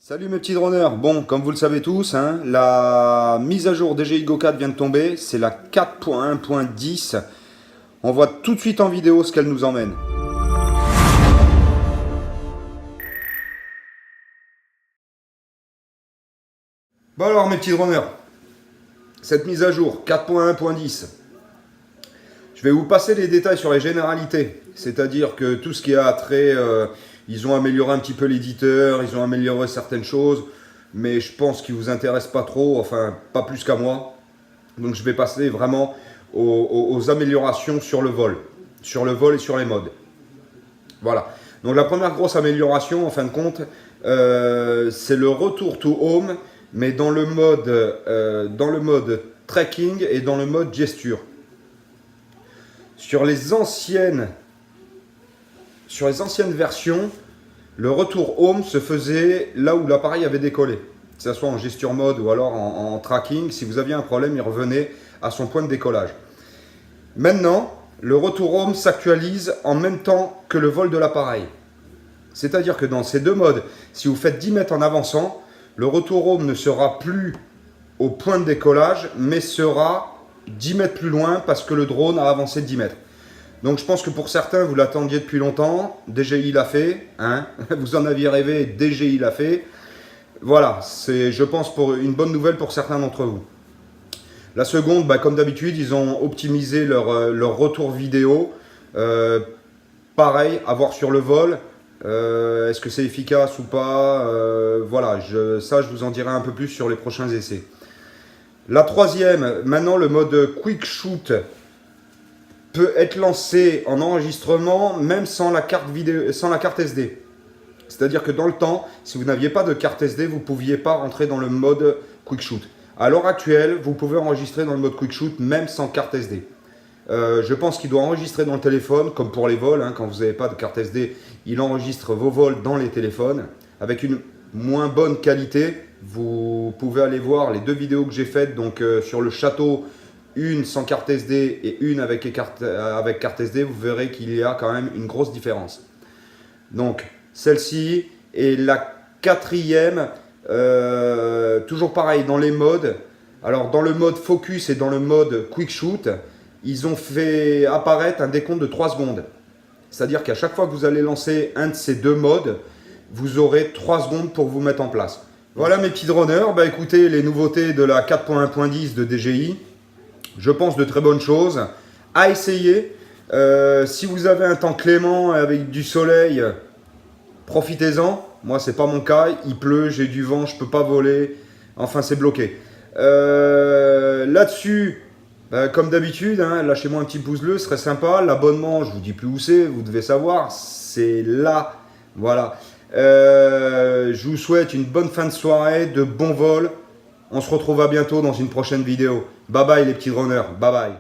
Salut mes petits droneurs. Bon, comme vous le savez tous, hein, la mise à jour DJI Go 4 vient de tomber. C'est la 4.1.10. On voit tout de suite en vidéo ce qu'elle nous emmène. Bon alors mes petits droneurs, cette mise à jour 4.1.10, je vais vous passer les détails sur les généralités. C'est-à-dire que tout ce qui a trait... ils ont amélioré un petit peu l'éditeur, ils ont amélioré certaines choses, mais je pense qu'ils ne vous intéressent pas trop, enfin pas plus qu'à moi. Donc je vais passer vraiment aux améliorations sur le vol et sur les modes. Voilà. Donc la première grosse amélioration en fin de compte, c'est le retour to home, mais dans le mode tracking et dans le mode gesture. Sur les anciennes versions, le retour home se faisait là où l'appareil avait décollé. Que ce soit en gesture mode ou alors en tracking, si vous aviez un problème, il revenait à son point de décollage. Maintenant, le retour home s'actualise en même temps que le vol de l'appareil. C'est-à-dire que dans ces deux modes, si vous faites 10 mètres en avançant, le retour home ne sera plus au point de décollage, mais sera 10 mètres plus loin parce que le drone a avancé de 10 mètres. Donc je pense que pour certains, vous l'attendiez depuis longtemps. DJI l'a fait, hein. Vous en aviez rêvé, DJI l'a fait. Voilà, c'est, je pense, pour une bonne nouvelle pour certains d'entre vous. La seconde, comme d'habitude, ils ont optimisé leur retour vidéo. Pareil, à voir sur le vol. Est-ce que c'est efficace ou pas? Voilà, ça je vous en dirai un peu plus sur les prochains essais. La troisième, maintenant le mode Quick Shoot peut être lancé en enregistrement même sans la carte vidéo, sans la carte SD. C'est-à-dire que dans le temps, si vous n'aviez pas de carte SD, vous ne pouviez pas rentrer dans le mode Quick Shoot. À l'heure actuelle, vous pouvez enregistrer dans le mode Quick Shoot même sans carte SD. Je pense qu'il doit enregistrer dans le téléphone, comme pour les vols, hein, quand vous n'avez pas de carte SD, il enregistre vos vols dans les téléphones avec une moins bonne qualité. Vous pouvez aller voir les deux vidéos que j'ai faites donc, sur le château, une sans carte SD et une avec carte SD, vous verrez qu'il y a quand même une grosse différence. Donc celle-ci et la quatrième, toujours pareil dans les modes. Alors dans le mode focus et dans le mode quick shoot, ils ont fait apparaître un décompte de 3 secondes. C'est-à-dire qu'à chaque fois que vous allez lancer un de ces deux modes, vous aurez 3 secondes pour vous mettre en place. Voilà mes petits droneurs, écoutez les nouveautés de la 4.1.10 de DJI. Je pense de très bonnes choses à essayer. Si vous avez un temps clément avec du soleil, profitez-en. Moi, c'est pas mon cas. Il pleut, j'ai du vent, je peux pas voler. Enfin, c'est bloqué. Là-dessus, comme d'habitude, hein, lâchez-moi un petit pouce bleu, ce serait sympa. L'abonnement, je vous dis plus où c'est, vous devez savoir. C'est là. Voilà. Je vous souhaite une bonne fin de soirée, de bons vols. On se retrouve à bientôt dans une prochaine vidéo. Bye bye les petits droneurs. Bye bye.